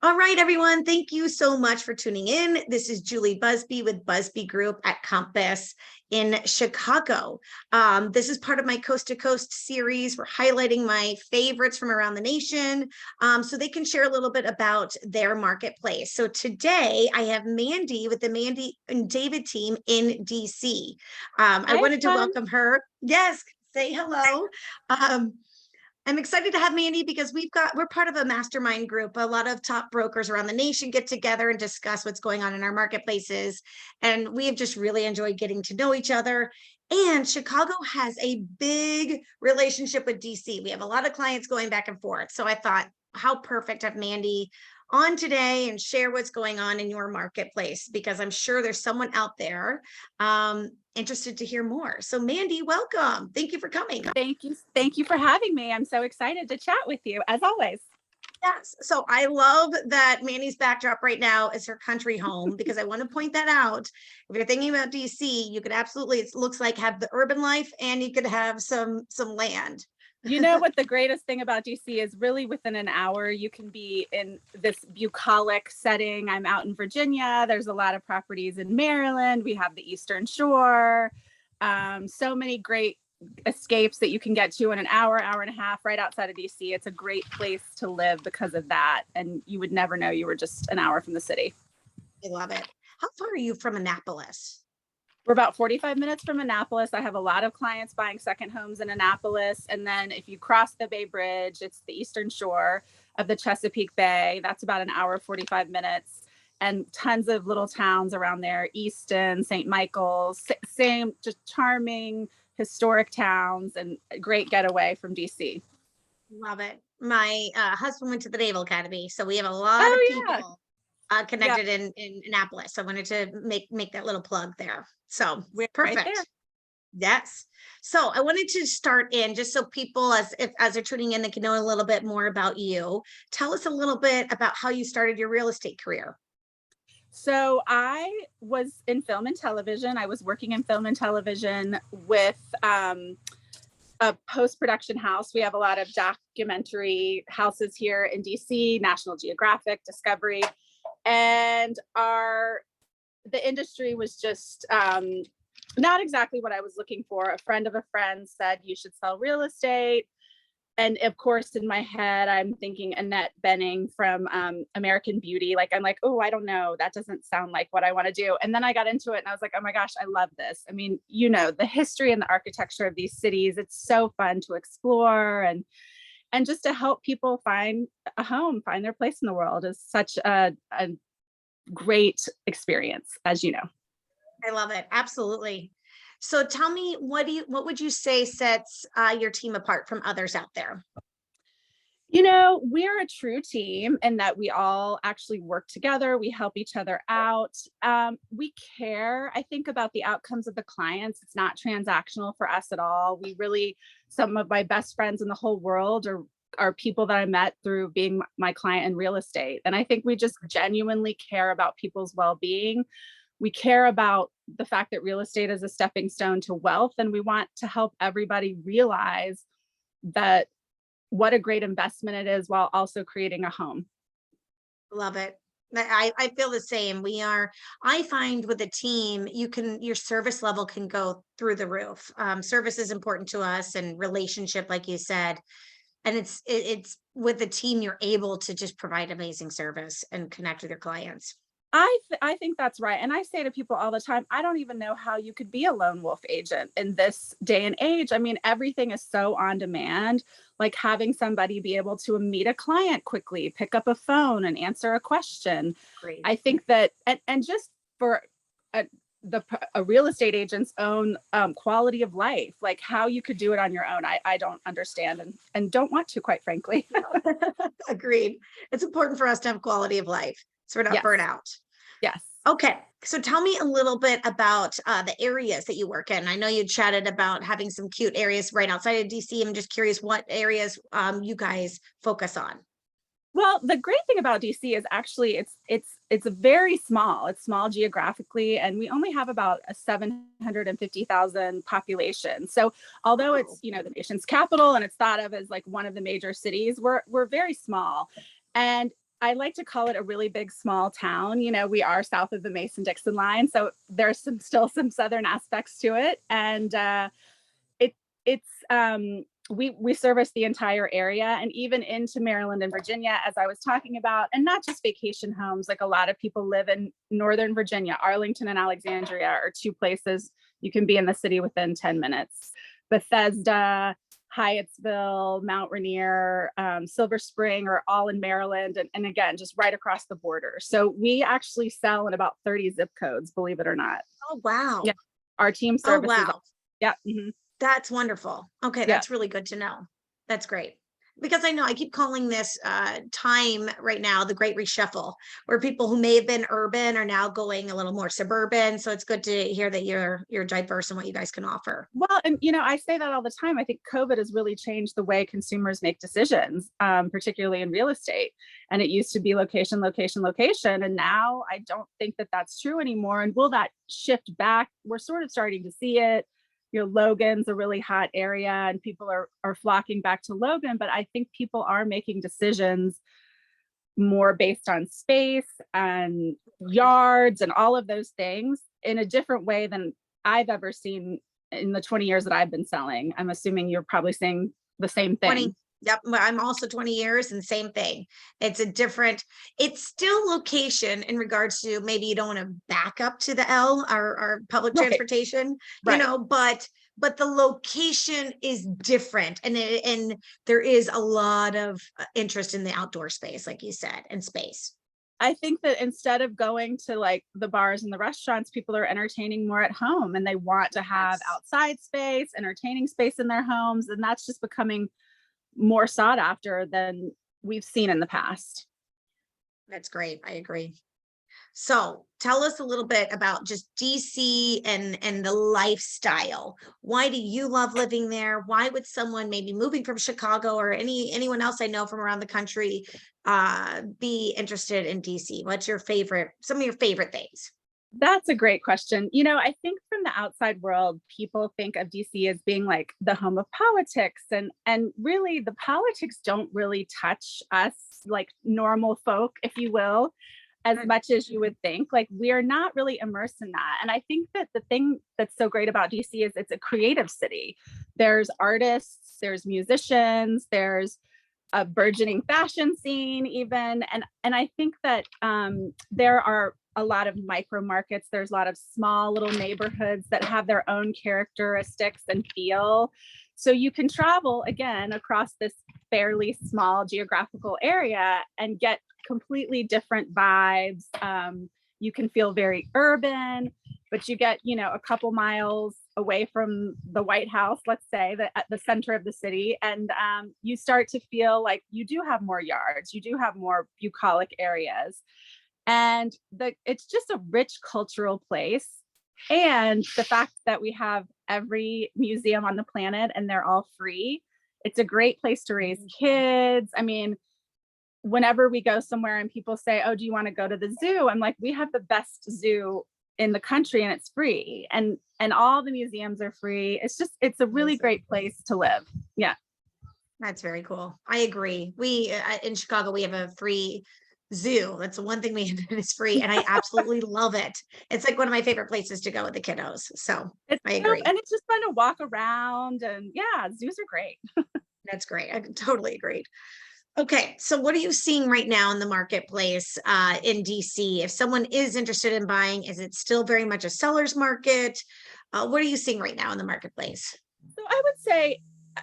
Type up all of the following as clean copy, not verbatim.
All right, everyone. Thank you so much for tuning in. This is Julie Busby with Busby Group at Compass in Chicago. This is part of my Coast to Coast series. We're highlighting my favorites from around the nation so they can share a little bit about their marketplace. So today I have Mandy with the Mandy David Team in DC. I Hi, wanted to everyone. welcome her. Yes, say hello. I'm excited to have Mandy because we're part of a mastermind group. A lot of top brokers around the nation get together and discuss what's going on in our marketplaces. And we have just really enjoyed getting to know each other. And Chicago has a big relationship with DC. We have a lot of clients going back and forth. So I thought, how perfect to have Mandy on today and share what's going on in your marketplace, because I'm sure there's someone out there interested to hear more. So Mandy, welcome. Thank you for coming. Thank you. Thank you for having me. I'm so excited to chat with you, as always. Yes. So I love that Mandy's backdrop right now is her country home, because I want to point that out. If you're thinking about DC, you could absolutely, it looks like, have the urban life and you could have some land. You know what the greatest thing about DC is? Really within an hour, you can be in this bucolic setting. I'm out in Virginia. There's a lot of properties in Maryland. We have the Eastern Shore. So many great escapes that you can get to in an hour, hour and a half right outside of DC. It's a great place to live because of that. And you would never know you were just an hour from the city. I love it. How far are you from Annapolis? We're about 45 minutes from Annapolis. I have a lot of clients buying second homes in Annapolis. And then if you cross the Bay Bridge, it's the eastern shore of the Chesapeake Bay. That's about an hour, 45 minutes. And tons of little towns around there, Easton, St. Michael's, same, just charming, historic towns, and a great getaway from DC. Love it. My husband went to the Naval Academy, so we have a lot of Oh, yeah. people connected in Annapolis. I wanted to make that little plug there. So We're right perfect. there. Yes. So I wanted to start in just so people, as they're tuning in, they can know a little bit more about you. Tell us a little bit about how you started your real estate career. So I was in film and television. I was working in film and television with a post-production house. We have a lot of documentary houses here in DC, National Geographic, Discovery, and the industry was just not exactly what I was looking for. A friend of a friend said you should sell real estate. And of course, in my head, I'm thinking Annette Bening from American Beauty. I'm like, oh, I don't know. That doesn't sound like what I want to do. And then I got into it and I was like, oh my gosh, I love this. I mean, the history and the architecture of these cities, it's so fun to explore and just to help people find a home, find their place in the world is such a great experience, as you know. I love it. Absolutely. So tell me, what would you say sets your team apart from others out there? We're a true team in that we all actually work together. We help each other out. We care, I think, about the outcomes of the clients. It's not transactional for us at all. Some of my best friends in the whole world are people that I met through being my client in real estate. And I think we just genuinely care about people's well-being. We care about the fact that real estate is a stepping stone to wealth, and we want to help everybody realize that what a great investment it is while also creating a home. Love it. I feel the same. I find with a team, your service level can go through the roof. Service is important to us, and relationship, like you said. And it's with the team, you're able to just provide amazing service and connect with your clients. I think that's right. And I say to people all the time, I don't even know how you could be a lone wolf agent in this day and age. I mean, everything is so on demand, like having somebody be able to meet a client quickly, pick up a phone and answer a question. Great. I think that, and just for a real estate agent's own quality of life, like how you could do it on your own, I don't understand and don't want to, quite frankly. Agreed. It's important for us to have quality of life, so we're not burnt out. Yes. Okay. So tell me a little bit about the areas that you work in. I know you chatted about having some cute areas right outside of DC. I'm just curious what areas you guys focus on. Well, the great thing about DC is actually it's very small. It's small geographically, and we only have about a 750,000 population. So although it's the nation's capital and it's thought of as like one of the major cities, we're very small. And I like to call it a really big small town. You know, we are south of the Mason-Dixon line, so there's still some southern aspects to it, and it it's we service the entire area and even into Maryland and Virginia, as I was talking about, and not just vacation homes. Like a lot of people live in Northern Virginia. Arlington and Alexandria are two places you can be in the city within 10 minutes. Bethesda, Hyattsville, Mount Rainier, Silver Spring are all in Maryland, and again, just right across the border. So we actually sell in about 30 zip codes, believe it or not. Oh, wow. Yeah, our team Oh, services. wow. Yeah. That's wonderful. Okay, Yeah. that's really good to know. That's great. Because I know I keep calling this time right now the great reshuffle, where people who may have been urban are now going a little more suburban. So it's good to hear that you're diverse in what you guys can offer. Well, and you know, I say that all the time. I think COVID has really changed the way consumers make decisions, particularly in real estate. And it used to be location, location, location. And now I don't think that that's true anymore. And will that shift back? We're sort of starting to see it. You know, Logan's a really hot area and people are flocking back to Logan. But I think people are making decisions more based on space and yards and all of those things in a different way than I've ever seen in the 20 years that I've been selling. I'm assuming you're probably saying the same 20, thing. yep. I'm also 20 years and same thing. It's still location in regards to maybe you don't want to back up to the L or public Right. transportation, Right. but the location is different, and there is a lot of interest in the outdoor space, like you said, and space. I think that instead of going to like the bars and the restaurants, people are entertaining more at home and they want to have Yes. outside space, entertaining space in their homes. And that's just becoming more sought after than we've seen in the past. That's great. I agree. So tell us a little bit about just DC and the lifestyle. Why do you love living there? Why would someone maybe moving from Chicago or anyone else I know from around the country be interested in DC? What's some of your favorite things? That's a great question. You know, I think from the outside world, people think of DC as being like the home of politics, and really the politics don't really touch us like normal folk, if you will, as Good. much as you would think. Like we are not really immersed in that. And I think that the thing that's so great about DC is it's a creative city. There's artists, there's musicians, there's a burgeoning fashion scene even, and I think that there are a lot of micro markets. There's a lot of small little neighborhoods that have their own characteristics and feel. So you can travel again across this fairly small geographical area and get completely different vibes. You can feel very urban, but you get, you know, a couple miles away from the White House, let's say, that at the center of the city, and you start to feel like you do have more yards, you do have more bucolic areas, and it's just a rich cultural place. And the fact that we have every museum on the planet and they're all free, it's a great place to raise kids. I mean, whenever we go somewhere and people say, "Oh, do you want to go to the zoo?" I'm like, "We have the best zoo in the country and it's free." And all the museums are free. It's a really great place to live. Yeah. That's very cool. I agree. We in Chicago, we have a free zoo. That's the one thing we have that is free, and I absolutely love it. It's like one of my favorite places to go with the kiddos. So I agree. And it's just fun to walk around, and yeah, zoos are great. That's great. I totally agreed. Okay, so what are you seeing right now in the marketplace in DC? If someone is interested in buying, is it still very much a seller's market? What are you seeing right now in the marketplace? So I would say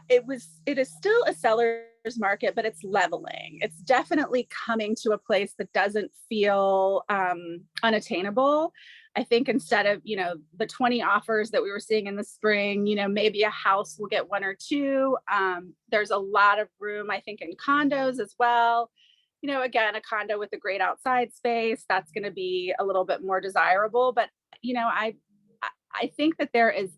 it is still a seller's market, but it's leveling. It's definitely coming to a place that doesn't feel unattainable. I think instead of, you know, the 20 offers that we were seeing in the spring, you know, maybe a house will get one or two. There's a lot of room, I think, in condos as well. You know, again, a condo with a great outside space, that's going to be a little bit more desirable. But, you know, I think that there is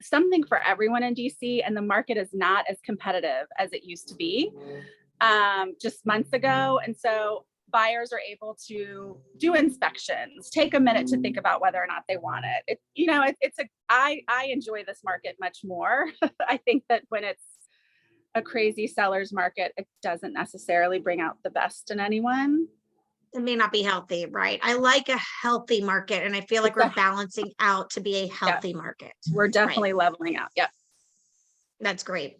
something for everyone in DC, and the market is not as competitive as it used to be just months ago. And so buyers are able to do inspections, take a minute to think about whether or not they want it. You know, I enjoy this market much more. I think that when it's a crazy seller's market, it doesn't necessarily bring out the best in anyone. It may not be healthy, right? I like a healthy market, and I feel like It's we're a, balancing out to be a yeah, healthy market. we're Right. definitely leveling out. Yep. That's great.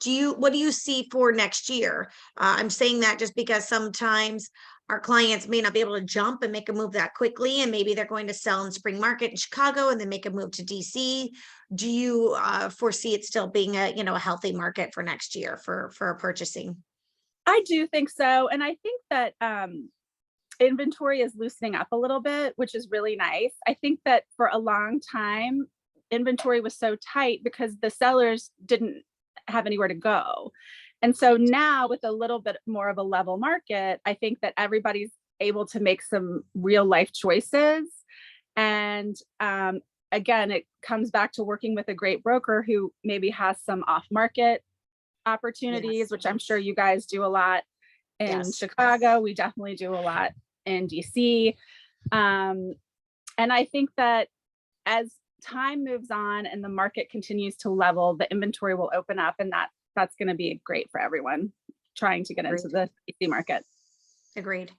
What do you see for next year? I'm saying that just because sometimes our clients may not be able to jump and make a move that quickly, and maybe they're going to sell in spring market in Chicago and then make a move to DC. Do you foresee it still being a healthy market for next year for purchasing? I do think so. And I think that inventory is loosening up a little bit, which is really nice. I think that for a long time, inventory was so tight because the sellers didn't have anywhere to go. And so now, with a little bit more of a level market, I think that everybody's able to make some real life choices. And again, it comes back to working with a great broker who maybe has some off market opportunities, Yes. which I'm sure you guys do a lot in Yes. Chicago. We definitely do a lot in DC. Um, and I think that as time moves on and the market continues to level, the inventory will open up, and that's going to be great for everyone trying to get into Agreed. the DC market. Agreed.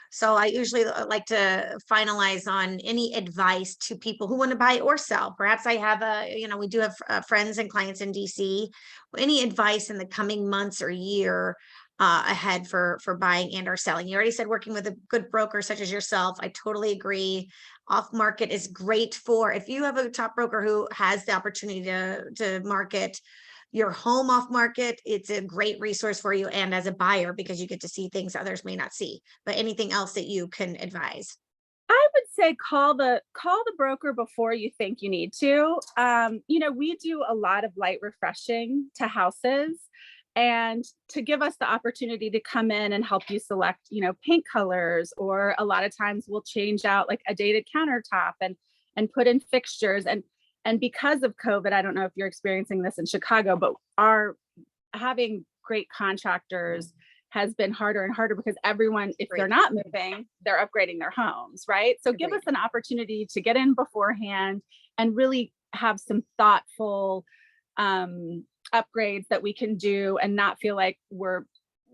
So I usually like to finalize on any advice to people who want to buy or sell. Perhaps I have we do have friends and clients in DC. Any advice in the coming months or year ahead for buying and or selling? You already said working with a good broker such as yourself. I totally agree. Off market is great for if you have a top broker who has the opportunity to market your home off market. It's a great resource for you and as a buyer because you get to see things others may not see. But anything else that you can advise? I would say call the broker before you think you need to. We do a lot of light refreshing to houses, and to give us the opportunity to come in and help you select, paint colors, or a lot of times we'll change out like a dated countertop and put in fixtures. And because of COVID, I don't know if you're experiencing this in Chicago, but our having great contractors has been harder and harder because everyone, if they're not moving, they're upgrading their homes, right? So give us an opportunity to get in beforehand and really have some thoughtful upgrades that we can do and not feel like we're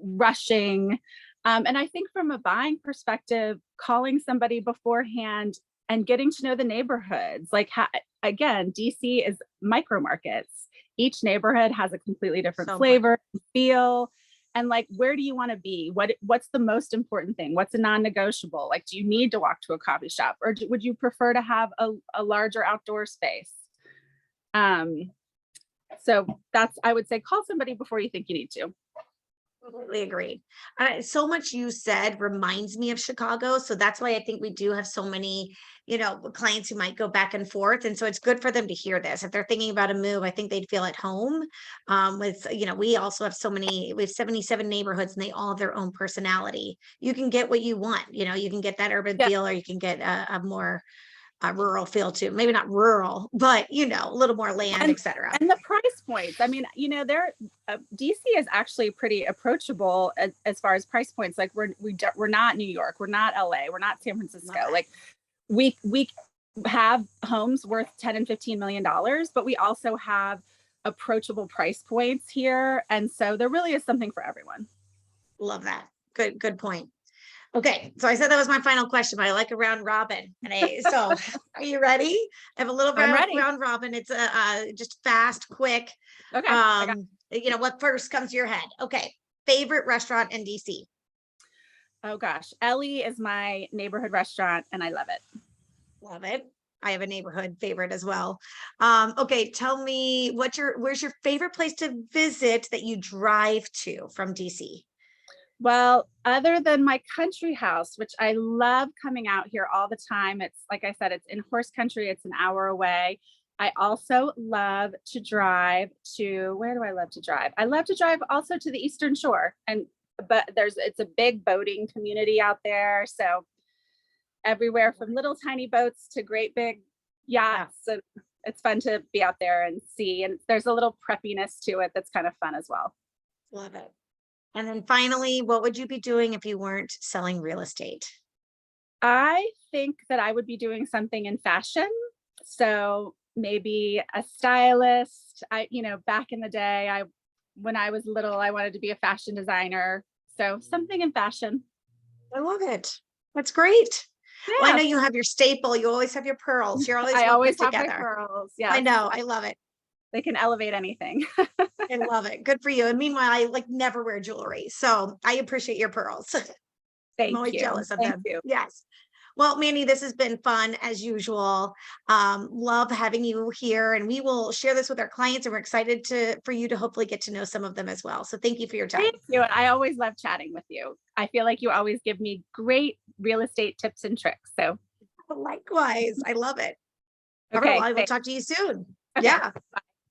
rushing. And I think from a buying perspective, calling somebody beforehand and getting to know the neighborhoods, again, DC is micro markets. Each neighborhood has a completely different flavor, feel, and where do you want to be? What's the most important thing? What's a non-negotiable? Do you need to walk to a coffee shop, or would you prefer to have a larger outdoor space? So I would say call somebody before you think you need to. Completely agreed. So much you said reminds me of Chicago. So that's why I think we do have so many, clients who might go back and forth. And so it's good for them to hear this. If they're thinking about a move, I think they'd feel at home. We also have we have 77 neighborhoods and they all have their own personality. You can get what you want. You can get that urban feel, or you can get a more rural feel too. Maybe not rural, but a little more land, etc. And the price points. I mean, DC is actually pretty approachable as far as price points. We're not New York, we're not LA, we're not San Francisco. We have homes worth 10 and $15 million, but we also have approachable price points here, and so there really is something for everyone. Love that. Good point. Okay, so I said that was my final question, but I like a round robin. So are you ready? I have a little round robin. It's just fast, quick. Okay. What first comes to your head? Okay, favorite restaurant in DC? Oh gosh, Ellie is my neighborhood restaurant, and I love it. Love it. I have a neighborhood favorite as well. Okay, tell me where's your favorite place to visit that you drive to from DC? Well, other than my country house, which I love coming out here all the time. It's like I said, it's in horse country. It's an hour away. I also love to drive to, where do I love to drive? I love to drive also to the Eastern Shore, but it's a big boating community out there. So everywhere from little tiny boats to great big yachts. Yeah. So it's fun to be out there and see. And there's a little preppiness to it that's kind of fun as well. Love it. And then finally, what would you be doing if you weren't selling real estate? I think that I would be doing something in fashion. So maybe a stylist. Back in the day, when I was little, I wanted to be a fashion designer. So something in fashion. I love it. That's great. Well, I Yeah. know you have your staple. You always have your pearls. You're always I well always put have my together. pearls. I Yes. know. I love it. They can elevate anything. I love it. Good for you. And meanwhile, I like never wear jewelry. So I appreciate your pearls. I'm Thank always you. jealous of Thank them. you. Yes. Well, Mandy, this has been fun as usual. Love having you here, and we will share this with our clients, and we're excited for you to hopefully get to know some of them as well. So thank you for your time. Thank you. And I always love chatting with you. I feel like you always give me great real estate tips and tricks. So, Likewise. I love it. All right. Well, okay. I will Thanks. talk to you soon. Okay. Yeah.